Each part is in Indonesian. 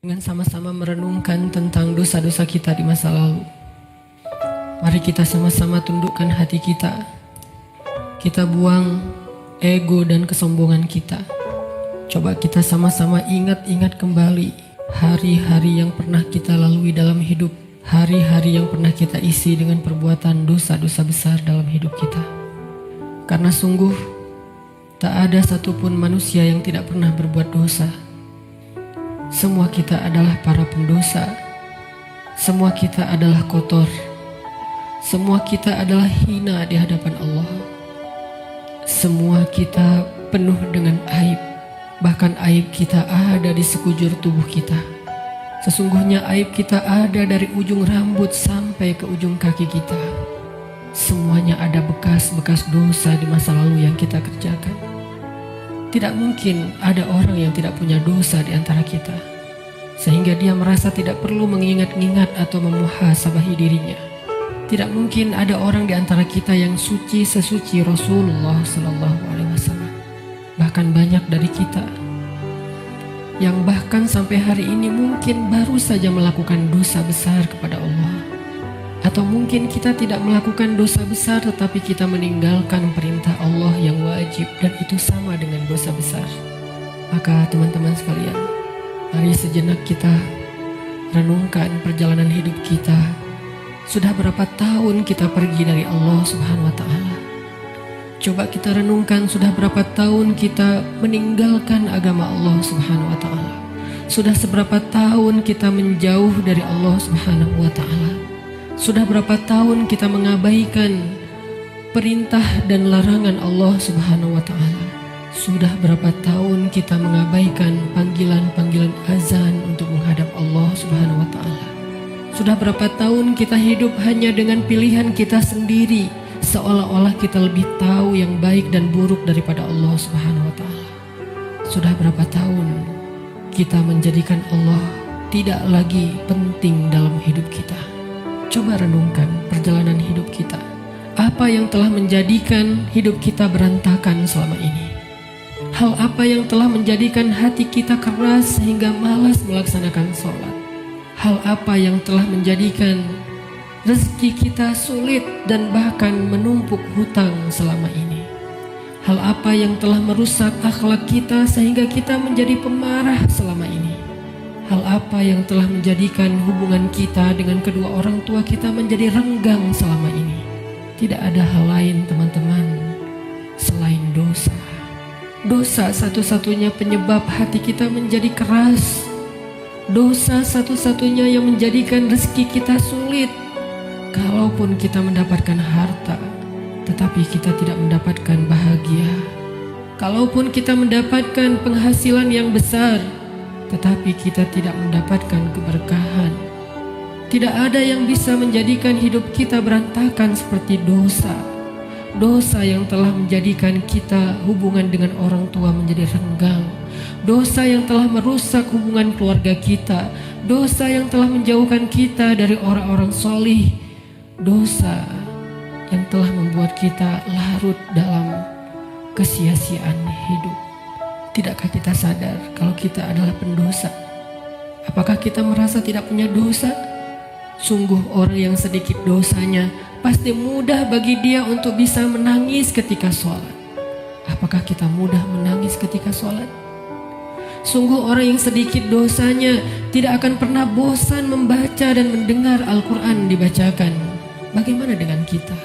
Dengan sama-sama merenungkan tentang dosa-dosa kita di masa lalu. Mari kita sama-sama tundukkan hati kita. Kita buang ego dan kesombongan kita. Coba kita sama-sama ingat-ingat kembali hari-hari yang pernah kita lalui dalam hidup. Hari-hari yang pernah kita isi dengan perbuatan dosa-dosa besar dalam hidup kita. Karena sungguh tak ada satupun manusia yang tidak pernah berbuat dosa. Semua kita adalah para pendosa. Semua kita adalah kotor. Semua kita adalah hina di hadapan Allah. Semua kita penuh dengan aib. Bahkan aib kita ada di sekujur tubuh kita. Sesungguhnya aib kita ada dari ujung rambut sampai ke ujung kaki kita. Semuanya ada bekas-bekas dosa di masa lalu yang kita kerjakan. Tidak mungkin ada orang yang tidak punya dosa di antara kita, sehingga dia merasa tidak perlu mengingat-ingat atau memuhasabahi dirinya. Tidak mungkin ada orang di antara kita yang suci sesuci Rasulullah SAW. Bahkan banyak dari kita yang bahkan sampai hari ini mungkin baru saja melakukan dosa besar kepada Allah. Atau mungkin kita tidak melakukan dosa besar tetapi kita meninggalkan perintah Allah yang wajib, dan itu sama dengan dosa besar. Maka teman-teman sekalian, mari sejenak kita renungkan perjalanan hidup kita. Sudah berapa tahun kita pergi dari Allah Subhanahu wa Ta'ala? Coba kita renungkan, sudah berapa tahun kita meninggalkan agama Allah Subhanahu wa Ta'ala? Sudah seberapa tahun kita menjauh dari Allah Subhanahu wa Ta'ala? Sudah berapa tahun kita mengabaikan perintah dan larangan Allah Subhanahu wa Ta'ala? Sudah berapa tahun kita mengabaikan panggilan-panggilan azan untuk menghadap Allah Subhanahu wa Ta'ala? Sudah berapa tahun kita hidup hanya dengan pilihan kita sendiri, seolah-olah kita lebih tahu yang baik dan buruk daripada Allah Subhanahu wa Ta'ala? Sudah berapa tahun kita menjadikan Allah tidak lagi penting dalam hidup kita? Coba renungkan perjalanan hidup kita. Apa yang telah menjadikan hidup kita berantakan selama ini? Hal apa yang telah menjadikan hati kita keras sehingga malas melaksanakan sholat? Hal apa yang telah menjadikan rezeki kita sulit dan bahkan menumpuk hutang selama ini? Hal apa yang telah merusak akhlak kita sehingga kita menjadi pemarah selama ini? Hal apa yang telah menjadikan hubungan kita dengan kedua orang tua kita menjadi renggang selama ini? Tidak ada hal lain, teman-teman, selain dosa. Dosa satu-satunya penyebab hati kita menjadi keras. Dosa satu-satunya yang menjadikan rezeki kita sulit. Kalaupun kita mendapatkan harta, tetapi kita tidak mendapatkan bahagia. Kalaupun kita mendapatkan penghasilan yang besar, tetapi kita tidak mendapatkan keberkahan. Tidak ada yang bisa menjadikan hidup kita berantakan seperti dosa. Dosa yang telah menjadikan kita hubungan dengan orang tua menjadi renggang. Dosa yang telah merusak hubungan keluarga kita. Dosa yang telah menjauhkan kita dari orang-orang solih. Dosa yang telah membuat kita larut dalam kesia-siaan hidup. Tidakkah kita sadar kalau kita adalah pendosa? Apakah kita merasa tidak punya dosa? Sungguh orang yang sedikit dosanya pasti mudah bagi dia untuk bisa menangis ketika sholat. Apakah kita mudah menangis ketika sholat? Sungguh orang yang sedikit dosanya tidak akan pernah bosan membaca dan mendengar Al-Quran dibacakan. Bagaimana dengan kita?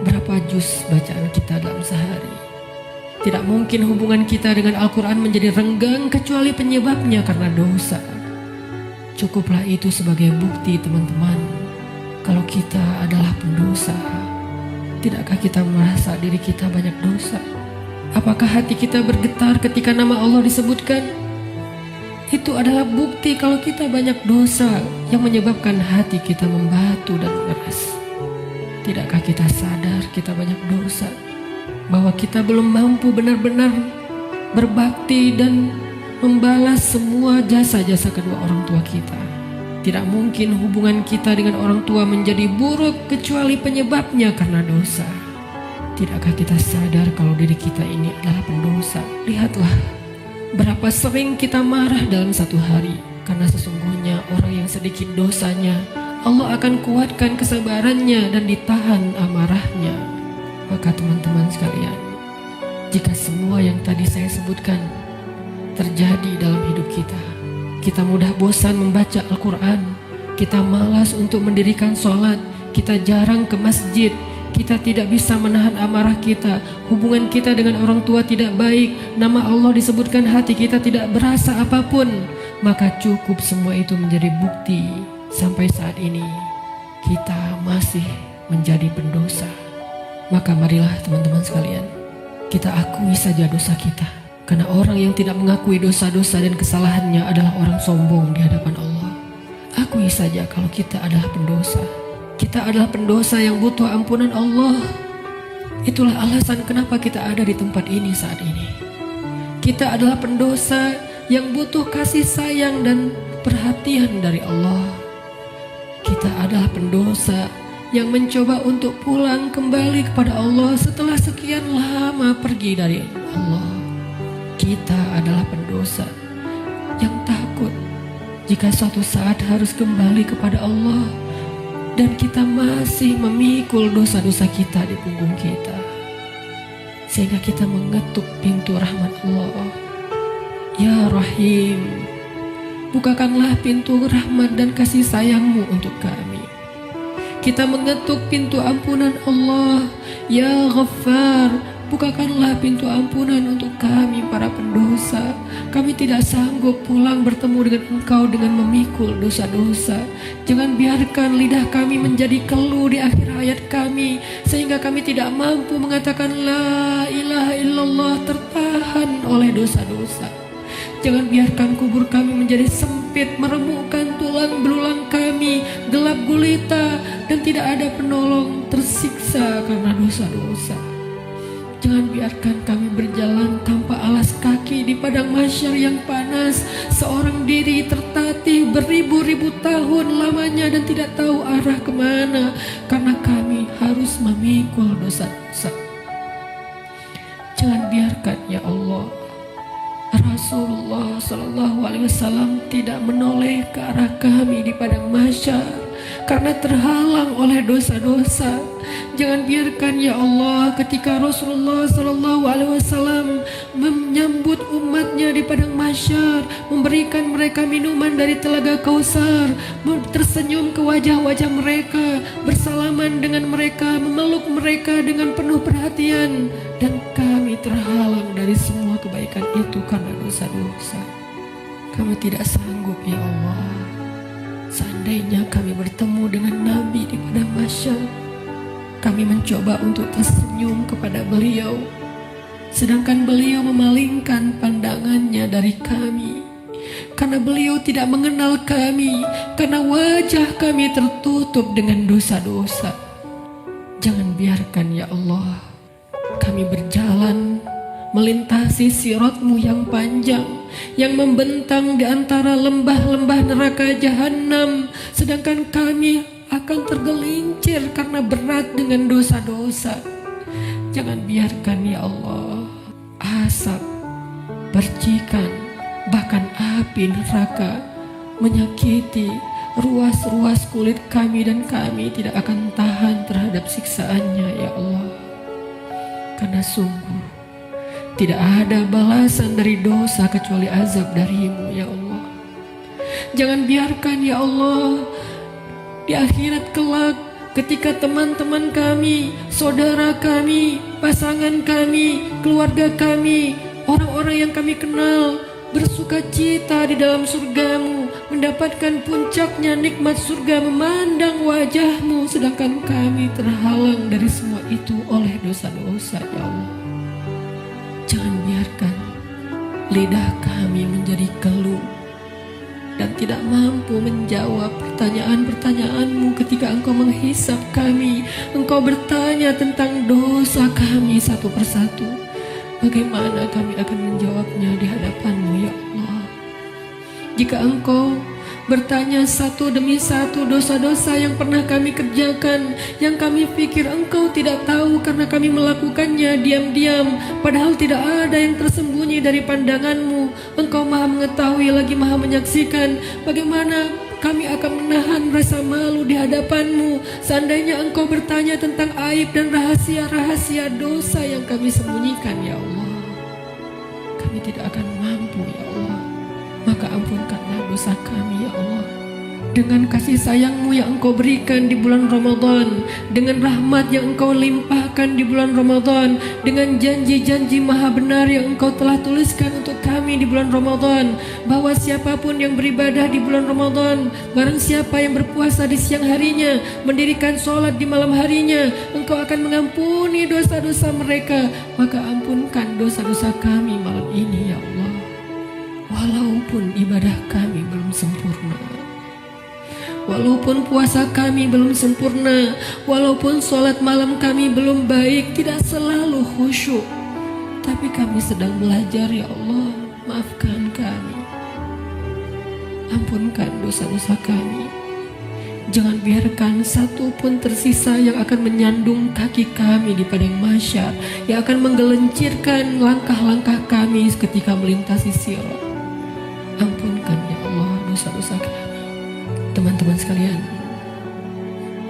Berapa juz bacaan kita dalam sehari? Tidak mungkin hubungan kita dengan Al-Quran menjadi renggang kecuali penyebabnya karena dosa. Cukuplah itu sebagai bukti, teman-teman, kalau kita adalah pendosa. Tidakkah kita merasa diri kita banyak dosa? Apakah hati kita bergetar ketika nama Allah disebutkan? Itu adalah bukti kalau kita banyak dosa yang menyebabkan hati kita membatu dan mengeras. Tidakkah kita sadar kita banyak dosa? Bahwa kita belum mampu benar-benar berbakti dan membalas semua jasa-jasa kedua orang tua kita. Tidak mungkin hubungan kita dengan orang tua menjadi buruk kecuali penyebabnya karena dosa. Tidakkah kita sadar kalau diri kita ini adalah pendosa? Lihatlah berapa sering kita marah dalam satu hari. Karena sesungguhnya orang yang sedikit dosanya, Allah akan kuatkan kesabarannya dan ditahan amarahnya. Maka teman-teman sekalian, jika semua yang tadi saya sebutkan terjadi dalam hidup kita, kita mudah bosan membaca Al-Quran, kita malas untuk mendirikan sholat, kita jarang ke masjid, kita tidak bisa menahan amarah kita, hubungan kita dengan orang tua tidak baik, nama Allah disebutkan, hati kita tidak berasa apapun, maka cukup semua itu menjadi bukti sampai saat ini kita masih menjadi pendosa. Maka marilah teman-teman sekalian, kita akui saja dosa kita. Karena orang yang tidak mengakui dosa-dosa dan kesalahannya adalah orang sombong di hadapan Allah. Akui saja kalau kita adalah pendosa. Kita adalah pendosa yang butuh ampunan Allah. Itulah alasan kenapa kita ada di tempat ini saat ini. Kita adalah pendosa yang butuh kasih sayang dan perhatian dari Allah. Kita adalah pendosa yang mencoba untuk pulang kembali kepada Allah setelah sekian lama pergi dari Allah. Kita adalah pendosa yang takut jika suatu saat harus kembali kepada Allah, dan kita masih memikul dosa-dosa kita di punggung kita, sehingga kita mengetuk pintu rahmat Allah. Ya Rahim, bukakanlah pintu rahmat dan kasih sayang-Mu untuk kami. Kita mengetuk pintu ampunan Allah. Ya Ghaffar, bukakanlah pintu ampunan untuk kami para pendosa. Kami tidak sanggup pulang bertemu dengan Engkau dengan memikul dosa-dosa. Jangan biarkan lidah kami menjadi keluh di akhir hayat kami, sehingga kami tidak mampu mengatakan La ilaha illallah, tertahan oleh dosa-dosa. Jangan biarkan kubur kami menjadi sempit, meremukkan tulang belulang kami, gelap gulita, dan tidak ada penolong, tersiksa karena dosa-dosa. Jangan biarkan kami berjalan tanpa alas kaki di padang mahsyar yang panas, seorang diri tertatih beribu-ribu tahun lamanya dan tidak tahu arah kemana, karena kami harus memikul dosa-dosa. Jangan biarkan ya Allah Rasulullah SAW tidak menoleh ke arah kami di padang mahsyar karena terhalang oleh dosa-dosa. Jangan biarkan ya Allah ketika Rasulullah SAW menyambut umatnya di padang mahsyar, memberikan mereka minuman dari telaga Kausar, tersenyum ke wajah-wajah mereka, bersalaman dengan mereka, memeluk mereka dengan penuh perhatian, dan kami terhalang dari semua kebaikan itu karena dosa-dosa. Kami tidak sanggup ya Allah. Seandainya kami bertemu dengan Nabi di padang mahsyar, kami mencoba untuk tersenyum kepada beliau, sedangkan beliau memalingkan pandangannya dari kami, karena beliau tidak mengenal kami, karena wajah kami tertutup dengan dosa-dosa. Jangan biarkan ya Allah kami berjalan melintasi sirat-Mu yang panjang, yang membentang di antara lembah-lembah neraka jahanam, sedangkan kami akan tergelincir karena berat dengan dosa-dosa. Jangan biarkan ya Allah asap, percikan, bahkan api neraka menyakiti ruas-ruas kulit kami, dan kami tidak akan tahan terhadap siksaannya ya Allah. Karena sungguh tidak ada balasan dari dosa kecuali azab dari-Mu ya Allah. Jangan biarkan ya Allah di akhirat kelak ketika teman-teman kami, saudara kami, pasangan kami, keluarga kami, orang-orang yang kami kenal bersuka cita di dalam surga-Mu, mendapatkan puncaknya nikmat surga, memandang wajah-Mu, sedangkan kami terhalang dari semua itu oleh dosa-dosa ya Allah. Jangan biarkan lidah kami menjadi keluh dan tidak mampu menjawab pertanyaan-pertanyaan-Mu ketika Engkau menghisap kami. Engkau bertanya tentang dosa kami satu persatu. Bagaimana kami akan menjawabnya di hadapan-Mu ya Allah? Jika Engkau bertanya satu demi satu dosa-dosa yang pernah kami kerjakan, yang kami pikir Engkau tidak tahu karena kami melakukannya diam-diam, padahal tidak ada yang tersembunyi dari pandangan-Mu. Engkau maha mengetahui lagi maha menyaksikan bagaimana kami akan menahan rasa malu di hadapan-Mu seandainya Engkau bertanya tentang aib dan rahasia-rahasia dosa yang kami sembunyikan, ya Allah. Kami tidak akan mampu, ya Allah. Maka ampunkanlah dosa kami, ya Allah. Dengan kasih sayang-Mu yang Engkau berikan di bulan Ramadan, dengan rahmat yang Engkau limpahkan di bulan Ramadan, dengan janji-janji maha benar yang Engkau telah tuliskan untuk kami di bulan Ramadan, bahwa siapapun yang beribadah di bulan Ramadan, barang siapa yang berpuasa di siang harinya, mendirikan sholat di malam harinya, Engkau akan mengampuni dosa-dosa mereka. Maka ampunkan dosa-dosa kami malam ini, ya Allah. Walaupun ibadah kami belum sempurna, walaupun puasa kami belum sempurna, walaupun sholat malam kami belum baik, tidak selalu khusyuk, tapi kami sedang belajar, ya Allah. Maafkan kami, ampunkan dosa-dosa kami. Jangan biarkan satu pun tersisa yang akan menyandung kaki kami di padang mahsyar, yang akan menggelincirkan langkah-langkah kami ketika melintasi sirat. Ampunkan, ya Allah, dosa-dosa kami. Teman-teman sekalian,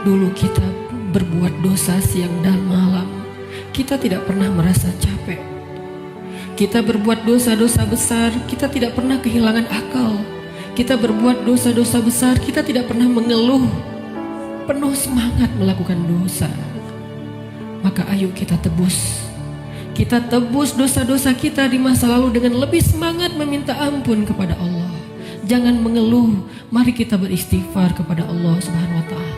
dulu kita berbuat dosa siang dan malam, kita tidak pernah merasa capek. Kita berbuat dosa-dosa besar, kita tidak pernah kehilangan akal. Kita berbuat dosa-dosa besar, kita tidak pernah mengeluh, penuh semangat melakukan dosa. Maka ayo kita tebus. Kita tebus dosa-dosa kita di masa lalu dengan lebih semangat meminta ampun kepada Allah. Jangan mengeluh, mari kita beristighfar kepada Allah Subhanahu wa Ta'ala.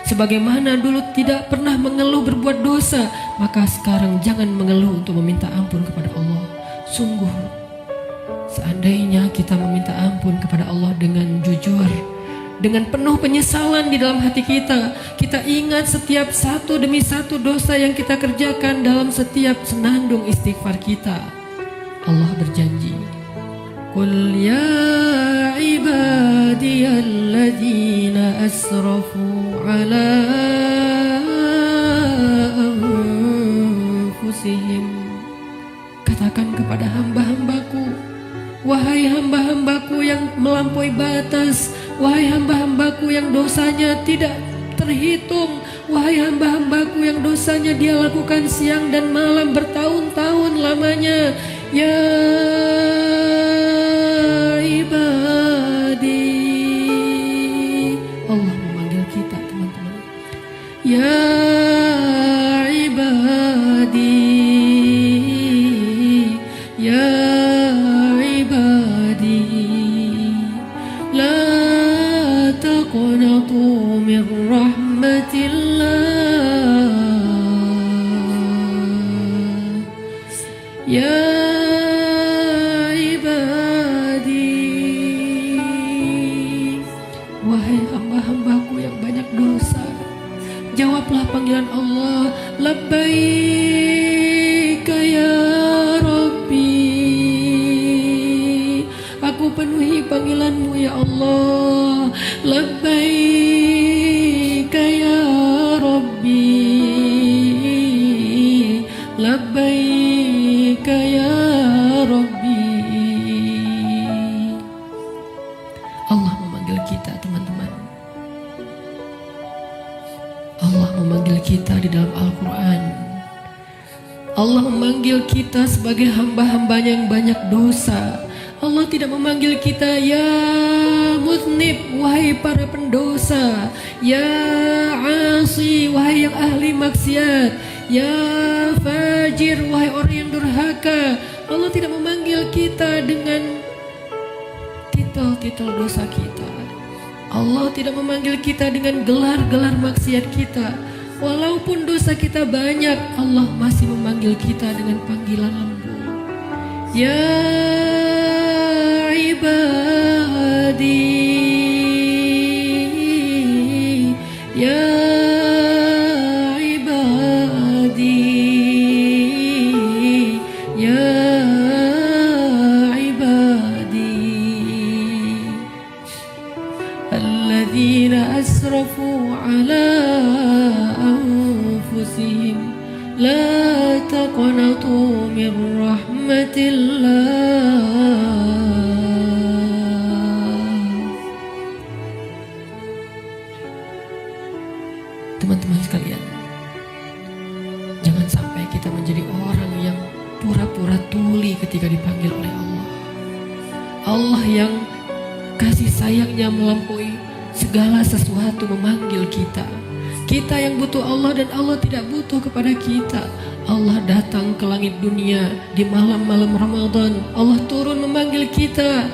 Sebagaimana dulu tidak pernah mengeluh berbuat dosa, maka sekarang jangan mengeluh untuk meminta ampun kepada Allah. Sungguh, seandainya kita meminta ampun kepada Allah dengan jujur, dengan penuh penyesalan di dalam hati kita, kita ingat setiap satu demi satu dosa yang kita kerjakan dalam setiap senandung istighfar kita. Allah berjanji, Qul ya ibadiyalladzina asrafu ala anfusihim. Katakan kepada hamba-hambaku, wahai hamba-hambaku yang melampaui batas, wahai hamba-hambaku yang dosanya tidak terhitung, wahai hamba-hambaku yang dosanya dia lakukan siang dan malam bertahun-tahun lamanya, ya ibadi. Allah memanggil kita, teman-teman. Ya ibadi, ya ibadi, la taqnatu min rahmatillah, ya hamba-hambaku yang banyak dosa, jawablah panggilan Allah. Labbaika ya Rabbi, aku penuhi panggilanmu ya Allah. Labbaika ya Rabbi, labbaika ya Rabbi. Allah memanggil kita, teman-teman. Allah memanggil kita di dalam Al-Quran. Allah memanggil kita sebagai hamba-hambanya yang banyak dosa. Allah tidak memanggil kita ya muznib, wahai para pendosa, ya asi, wahai yang ahli maksiat, ya fajir, wahai orang yang durhaka. Allah tidak memanggil kita dengan titel dosa kita. Allah tidak memanggil kita dengan gelar-gelar maksiat kita. Walaupun dosa kita banyak, Allah masih memanggil kita dengan panggilan lembut. Ya ibadi, ya ibadi, ya alladzina asrafu ala anfusihim la taqnatu min rahmatillah Allah yang kasih sayangnya melampaui segala sesuatu memanggil kita. Kita yang butuh Allah dan Allah tidak butuh kepada kita. Allah datang ke langit dunia di malam-malam Ramadan. Allah turun memanggil kita.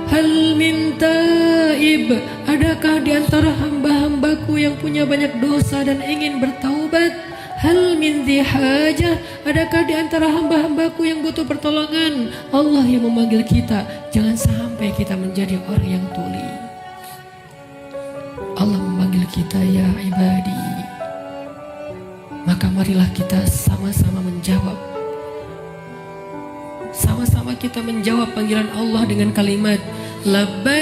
Hal min taib, adakah di antara hamba-hambaku yang punya banyak dosa dan ingin bertaubat? Hal min hajah, adakah di antara hamba-hambaku yang butuh pertolongan? Allah yang memanggil kita. Jangan sampai kita menjadi orang yang tuli. Allah memanggil kita, ya ibadi. Maka marilah kita sama-sama menjawab. Sama-sama kita menjawab panggilan Allah dengan kalimat Labbaika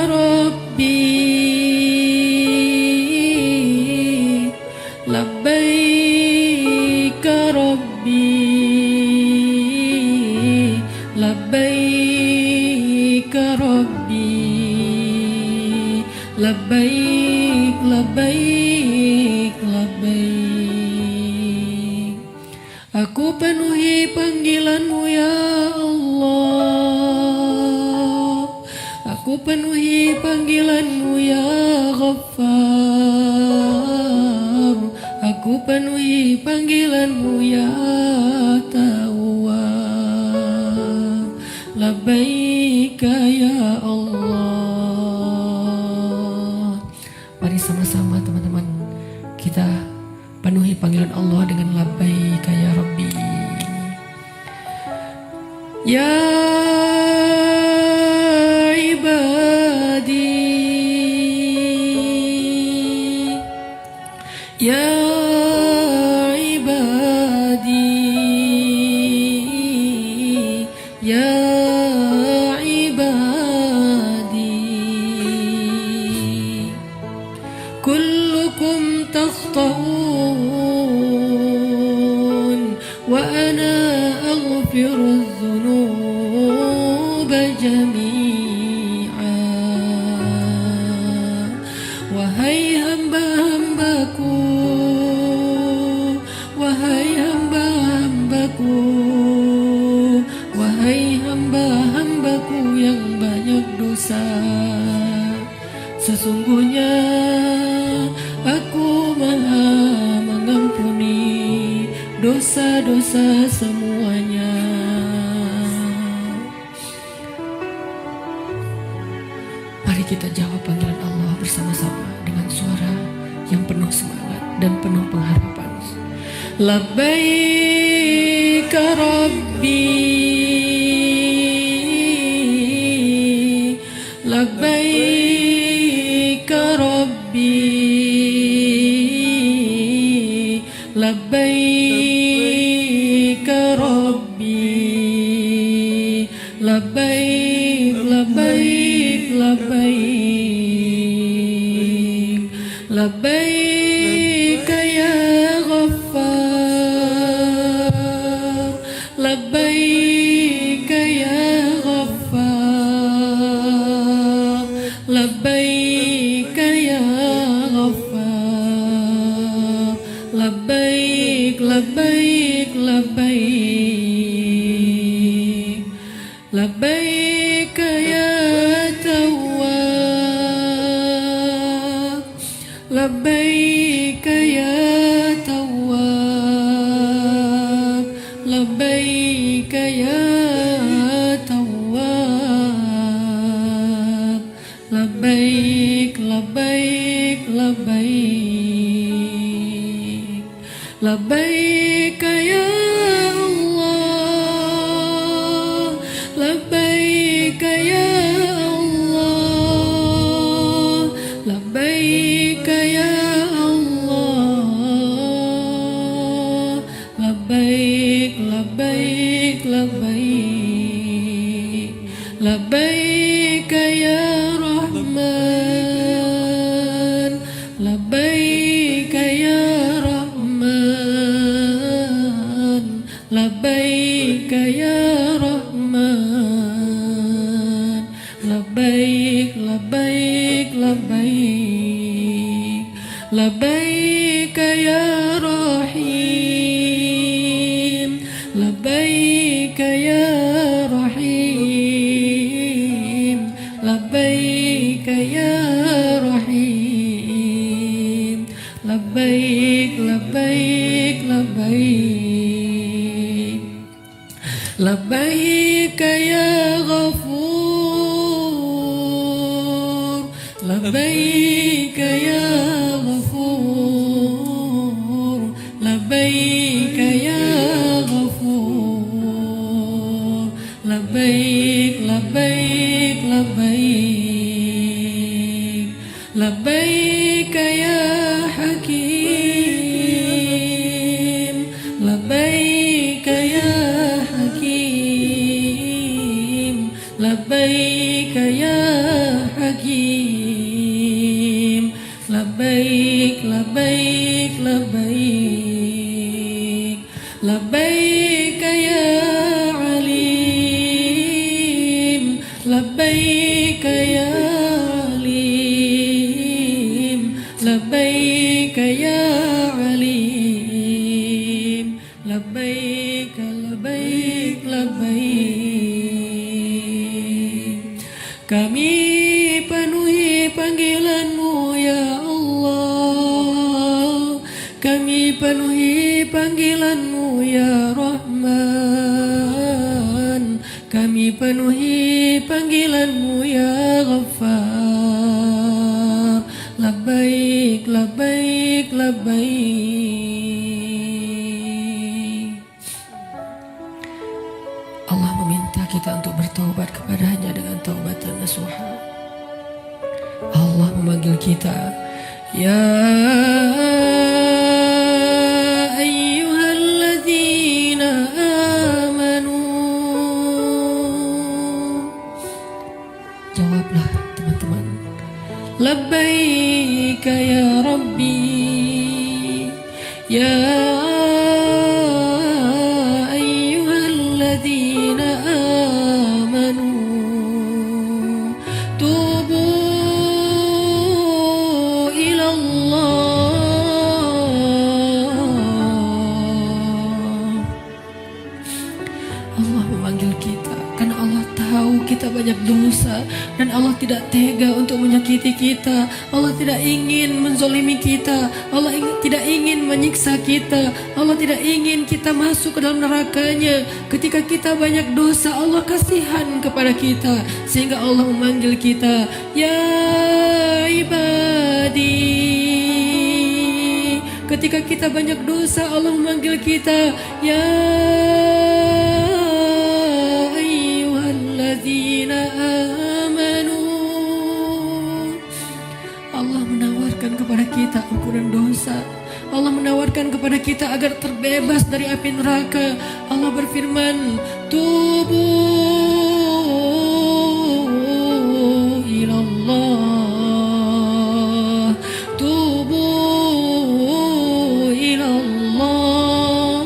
Rabbi, Labbaika Rabbi, Labbaika Rabbi, Labbaik, Labbaik, Labbaik. Aku penuhi panggilanmu ya Allah. Aku penuhi panggilanmu ya Ghaffar. Aku penuhi panggilanmu ya Tawwab. Labbaika ya Allah. Mari sama-sama teman-teman kita penuhi panggilan Allah dengan labbaika ya Rabbi. Ya ibadi, ya ibadi, ya ibadi, kullukum takhta'un wa ana aghfiru dzunuba jami'a. Wahai hamba-hambaku, wahai hamba-hambaku, wahai hamba-hambaku yang banyak dosa, sesungguhnya aku maha mengampuni dosa-dosa semuanya. Mari kita jawab panggilan Allah bersama-sama dengan suara yang penuh semangat dan penuh pengharapan. Labbaika Rabbi, Labbaika Rabbi, Labbaika Rabbi, Labbaik, Labbaik, Labbaik, Labbaik ya Ghaffar, Labbaik ya Ghaffar, Labbaik ya Ghaffar, Labbaik, Labbaik, Labbaik, Labbaik ya Tawwab, Labbaik ya Tawwab, Labbaik ya Tawwab, Labbaik, Labbaik, Labbaik, Labbaik ya Allah, Labbaik ya Allah, Labbaik ya Allah, Labbaik, Labbaik, Labbaik, Labbaik ya Rahman, Labbaik ya Rahman, Labbaik ya Rahman, Labbaik, Labbaik, Labbaik, Labbaik ya Rahim, Labbaik ya Rahim, labbaik ya ghafur, labbaik ya ghafur, labbaik ya ghafur, labbaik labbaik labbaik, labbaik ya hakim, labbaik ya hakim, labbaik ya hakim, labbaik labbaik labbaik, labbaik ya alim, labbaik ya alim, labbaik ya alim, labbaik labbaik labbaik. Kami penuhi panggilan-Mu ya Allah, kami penuhi panggilan-Mu ya Rahman, kami penuhi panggilan-Mu ya Ghaffar. Labbaik labbaik labbaik. Allah meminta kita untuk bertaubat kepadanya dengan taubatan nasuha. Allah memanggil kita, ya ayyuhalladzina amanu. Jawablah teman-teman, labbaik ya Rabbi, ya ayyuhalladzina amanu, tubu ila Allah. Allah memanggil kita karena Allah tahu kita banyak dosa dan Allah tidak tega untuk menyakiti kita. Allah tidak ingin menzolimi kita. Allah tidak ingin menyiksa kita. Allah tidak ingin kita masuk ke dalam nerakanya. Ketika kita banyak dosa, Allah kasihan kepada kita sehingga Allah memanggil kita, ya ibadi. Ketika kita banyak dosa, Allah memanggil kita, ya ayyuhalladzina amanu. Allah menawarkan kepada kita ampunan dosa. Allah menawarkan kepada kita agar terbebas dari api neraka. Allah berfirman, tubu ilallah, tubu ilallah,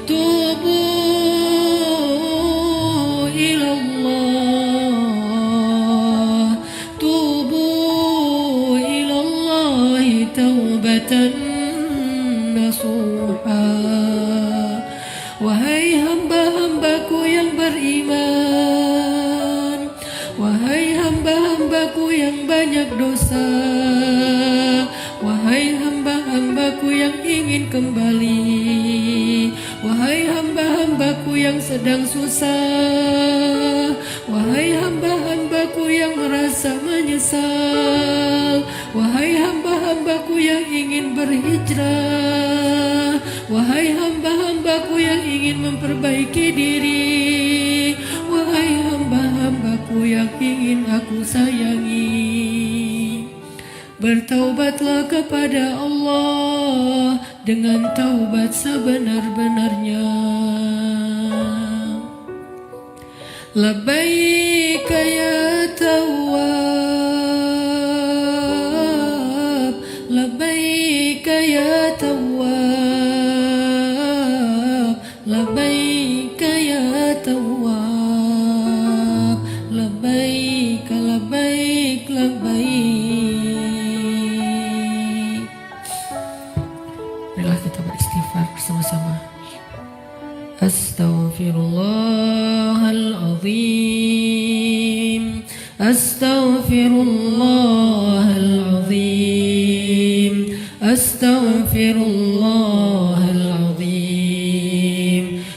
tubu ilallah, tubu ilallahi taubatan nasuha. Wahai hamba-hambaku yang beriman, wahai hamba-hambaku yang banyak dosa, wahai hamba-hambaku yang ingin kembali, wahai hamba-hambaku yang sedang susah, wahai hamba-hambaku yang merasa menyesal, wahai hamba-hambaku yang ingin berhijrah, wahai hamba-hambaku yang ingin memperbaiki diri, wahai hamba-hambaku yang ingin aku sayangi, bertaubatlah kepada Allah dengan taubat sebenar-benarnya. Labbaik ya Tawwab, labbaik ya Tawwab, labbaik ya Tawwab, labbaik labbaik labbaik. Marilah kita beristighfar bersama-sama. Astaghfirullahaladzim, astaghfirullahaladzim, astaghfirullahaladzim.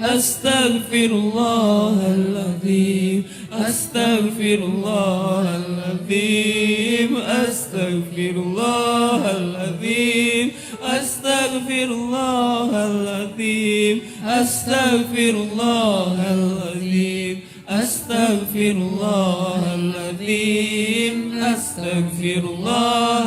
أستغفر الله العظيم أستغفر الله العظيم أستغفر الله العظيم أستغفر الله العظيم أستغفر الله العظيم أستغفر الله العظيم أستغفر الله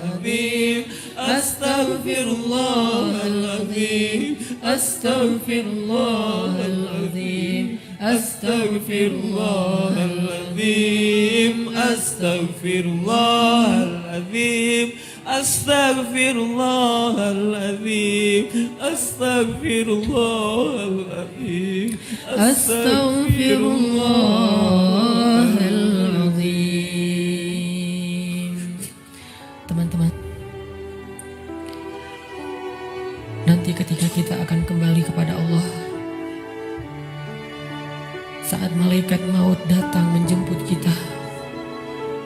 العظيم أستغفر الله العظيم أستغفر الله العظيم أستغفر الله العظيم أستغفر الله العظيم أستغفر الله العظيم أستغفر الله العظيم أستغفر الله العظيم. Teman-teman, nanti ketika kita akan kembali kepada Allah, saat malaikat maut datang menjemput kita,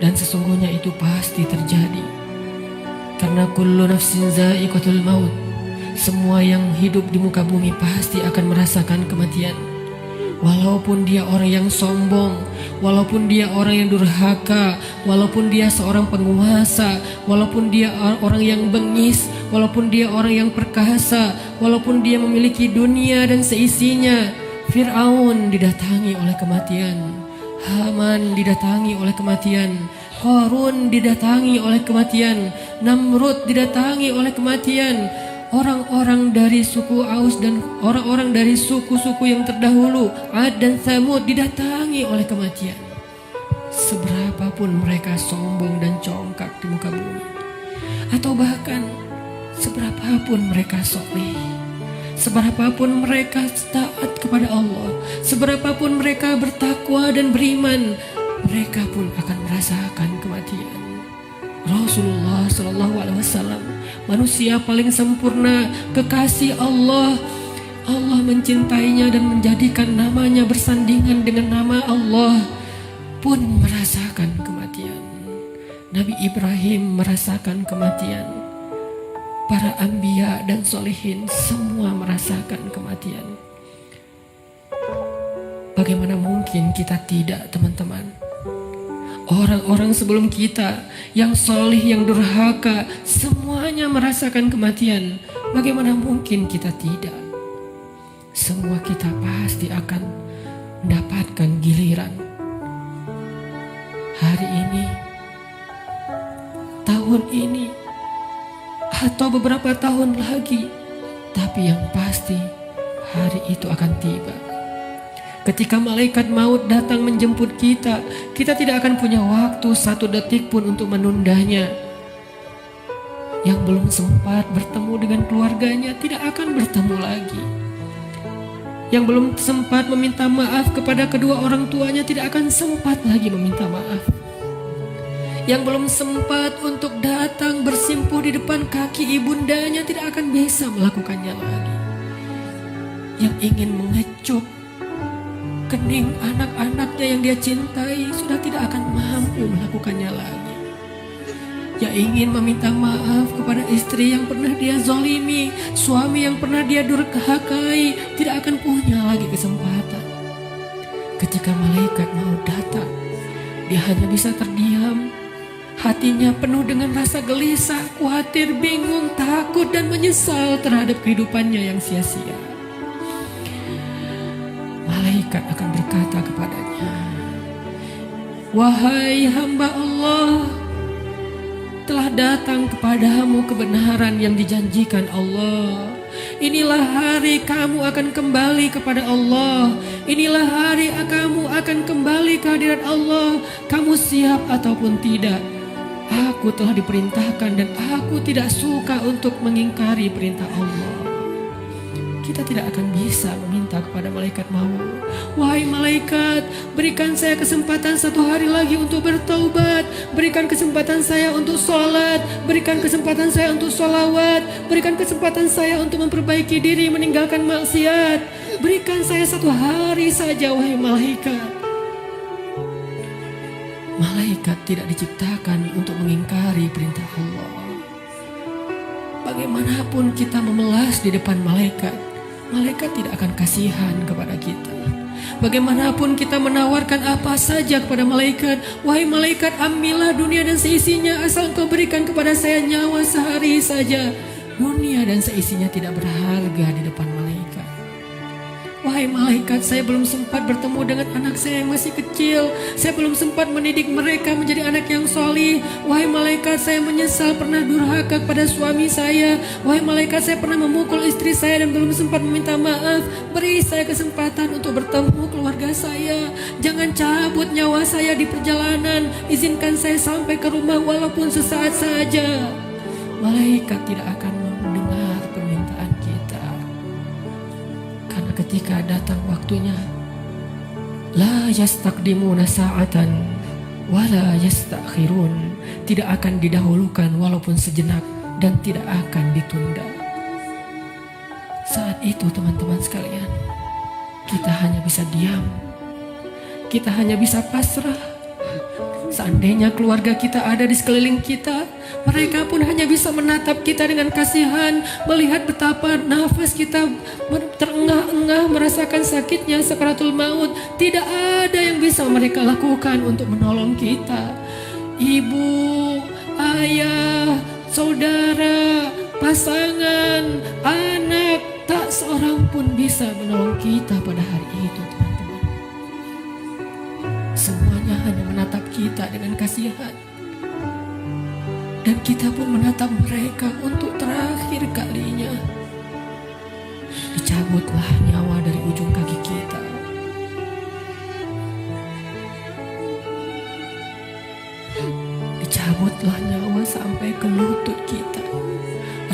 dan sesungguhnya itu pasti terjadi. Karena kullu nafsin za'iqatul maut, semua yang hidup di muka bumi pasti akan merasakan kematian. Walaupun dia orang yang sombong, walaupun dia orang yang durhaka, walaupun dia seorang penguasa, walaupun dia orang yang bengis, walaupun dia orang yang perkasa, walaupun dia memiliki dunia dan seisinya. Fir'aun didatangi oleh kematian, Haman didatangi oleh kematian, Qarun didatangi oleh kematian, Namrud didatangi oleh kematian. Orang-orang dari suku Aus dan orang-orang dari suku-suku yang terdahulu, Ad dan Tsamud, didatangi oleh kematian. Seberapapun mereka sombong dan congkak di muka bumi, atau bahkan seberapapun mereka soleh, seberapapun mereka taat kepada Allah, seberapapun mereka bertakwa dan beriman, mereka pun akan merasakan kematian. Rasulullah SAW, manusia paling sempurna, kekasih Allah. Allah mencintainya dan menjadikan namanya bersandingan dengan nama Allah, pun merasakan kematian. Nabi Ibrahim merasakan kematian. Para anbiya dan solehin semua merasakan kematian. Bagaimana mungkin kita tidak, teman-teman? Orang-orang sebelum kita yang soleh, yang durhaka, semuanya merasakan kematian. Bagaimana mungkin kita tidak? Semua kita pasti akan mendapatkan giliran. Hari ini, tahun ini, atau beberapa tahun lagi. Tapi yang pasti hari itu akan tiba. Ketika malaikat maut datang menjemput kita, kita tidak akan punya waktu satu detik pun untuk menundanya. Yang belum sempat bertemu dengan keluarganya tidak akan bertemu lagi. Yang belum sempat meminta maaf kepada kedua orang tuanya tidak akan sempat lagi meminta maaf. Yang belum sempat untuk datang bersimpuh di depan kaki ibundanya tidak akan bisa melakukannya lagi. Yang ingin mengecup kening anak-anaknya yang dia cintai sudah tidak akan mampu melakukannya lagi. Yang ingin meminta maaf kepada istri yang pernah dia zalimi, suami yang pernah dia durhakai, tidak akan punya lagi kesempatan. Ketika malaikat mau datang, dia hanya bisa terdiam. Hatinya penuh dengan rasa gelisah, khawatir, bingung, takut, dan menyesal terhadap kehidupannya yang sia-sia. Malaikat akan berkata kepadanya, "Wahai hamba Allah, telah datang kepadamu kebenaran yang dijanjikan Allah. Inilah hari kamu akan kembali kepada Allah. Inilah hari kamu akan kembali ke hadirat Allah. Kamu siap ataupun tidak? Aku telah diperintahkan dan aku tidak suka untuk mengingkari perintah Allah." Kita tidak akan bisa meminta kepada malaikat maut, "Wahai malaikat, berikan saya kesempatan satu hari lagi untuk bertaubat. Berikan kesempatan saya untuk sholat. Berikan kesempatan saya untuk sholawat. Berikan kesempatan saya untuk memperbaiki diri, meninggalkan maksiat. Berikan saya satu hari saja, wahai malaikat." Malaikat tidak diciptakan untuk mengingkari perintah Allah. Bagaimanapun kita memelas di depan malaikat, malaikat tidak akan kasihan kepada kita. Bagaimanapun kita menawarkan apa saja kepada malaikat, wahai malaikat, ambillah dunia dan seisinya, asal engkau berikan kepada saya nyawa sehari saja. Dunia dan seisinya tidak berharga di depan malaikat. Wahai malaikat, saya belum sempat bertemu dengan anak saya yang masih kecil. Saya belum sempat mendidik mereka menjadi anak yang solih. Wahai malaikat, saya menyesal pernah durhaka kepada suami saya. Wahai malaikat, saya pernah memukul istri saya dan belum sempat meminta maaf. Beri saya kesempatan untuk bertemu keluarga saya. Jangan cabut nyawa saya di perjalanan. Izinkan saya sampai ke rumah walaupun sesaat saja. Malaikat tidak akan mendengar permintaan kita. Karena ketika datang waktunya, la yastaqdimuna sa'atan wala yastakhirun, tidak akan didahulukan walaupun sejenak dan tidak akan ditunda. Saat itu teman-teman sekalian, kita hanya bisa diam, kita hanya bisa pasrah. Seandainya keluarga kita ada di sekeliling kita, mereka pun hanya bisa menatap kita dengan kasihan, melihat betapa nafas kita terengah-engah, merasakan sakitnya sakaratul maut. Tidak ada yang bisa mereka lakukan untuk menolong kita. Ibu, ayah, saudara, pasangan, anak, tak seorang pun bisa menolong kita pada hari itu, teman-teman. Semuanya hanya menatap kita dengan kasihan. Dan kita pun menatap mereka untuk terakhir kalinya. Dicabutlah nyawa dari ujung kaki kita. Dicabutlah nyawa sampai ke lutut kita.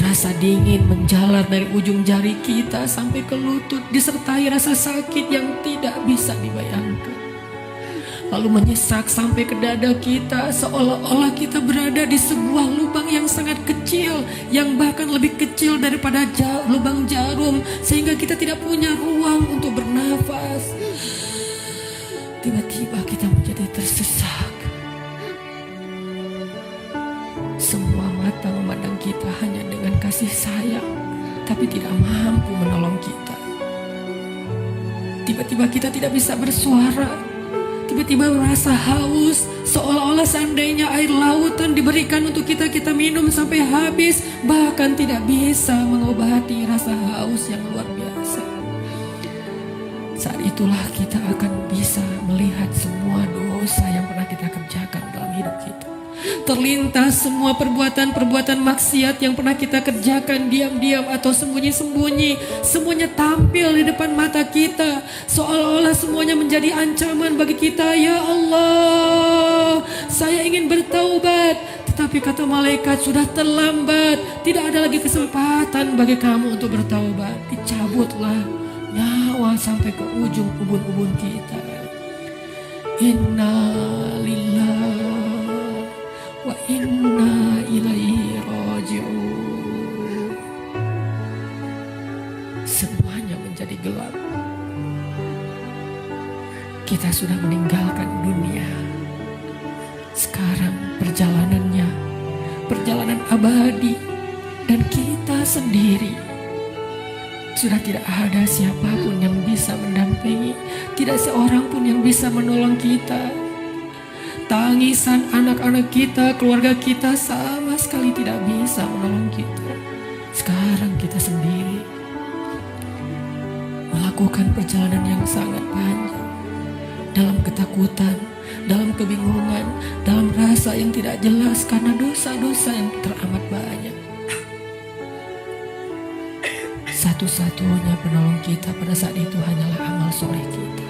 Rasa dingin menjalar dari ujung jari kita sampai ke lutut, disertai rasa sakit yang tidak bisa dibayangkan. Lalu menyesak sampai ke dada kita, seolah-olah kita berada di sebuah lubang yang sangat kecil, yang bahkan lebih kecil daripada lubang jarum, sehingga kita tidak punya ruang untuk bernafas. Tiba-tiba kita menjadi tersesak. Semua mata memandang kita hanya dengan kasih sayang, tapi tidak mampu menolong kita. Tiba-tiba kita tidak bisa bersuara. Tiba-tiba merasa haus, seolah-olah seandainya air lautan diberikan untuk kita minum sampai habis, bahkan tidak bisa mengobati rasa haus yang luar biasa. Saat itulah kita akan bisa melihat semua dosa yang pernah kita kerjakan dalam hidup kita. Terlintas semua perbuatan-perbuatan maksiat yang pernah kita kerjakan diam-diam atau sembunyi-sembunyi. Semuanya tampil di depan mata kita, seolah-olah semuanya menjadi ancaman bagi kita. Ya Allah, saya ingin bertaubat, tetapi kata malaikat sudah terlambat. Tidak ada lagi kesempatan bagi kamu untuk bertaubat. Dicabutlah nyawa sampai ke ujung ubun-ubun kita. Inna lillahi wa inna ilaihi raji'un. Semuanya menjadi gelap. Kita sudah meninggalkan dunia. Sekarang perjalanannya perjalanan abadi, dan kita sendiri. Sudah tidak ada siapapun yang bisa mendampingi, tidak seorang pun yang bisa menolong kita. Tangisan anak-anak kita, keluarga kita sama sekali tidak bisa menolong kita. Sekarang kita sendiri melakukan perjalanan yang sangat panjang, dalam ketakutan, dalam kebingungan, dalam rasa yang tidak jelas karena dosa-dosa yang teramat banyak. Satu-satunya penolong kita pada saat itu hanyalah amal soleh kita.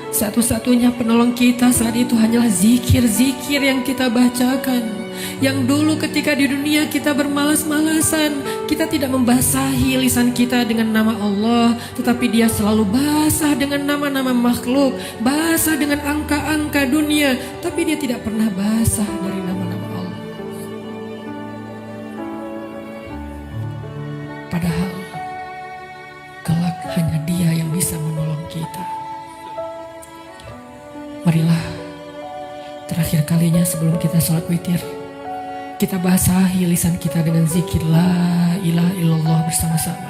Satu-satunya penolong kita saat itu hanyalah zikir-zikir yang kita bacakan. Yang dulu ketika di dunia kita bermalas-malasan, kita tidak membasahi lisan kita dengan nama Allah, tetapi dia selalu basah dengan nama-nama makhluk, basah dengan angka-angka dunia, tapi dia tidak pernah basah dari nama-nama Allah. Padahal kelak hanya dia yang bisa menolong kita. Marilah terakhir kalinya sebelum kita sholat witir, kita basahi lisan kita dengan zikir la ilaha illallah bersama-sama.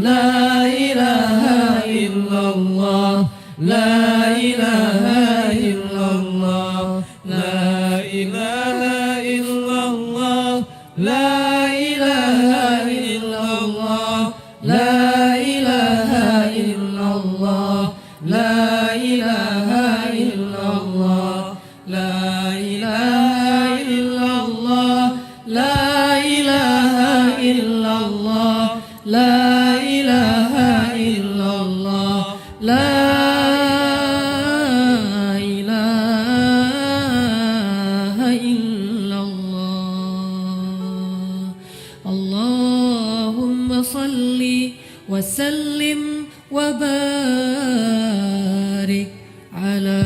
لا إله إلا الله لا إله إلا الله لا إله إلا الله لا إله إلا الله لا إله إلا الله لا إله إلا الله لا إله إلا الله لا إله إلا الله لا إله إلا الله لا إله إلا الله اللهم صل وسلم وبارك على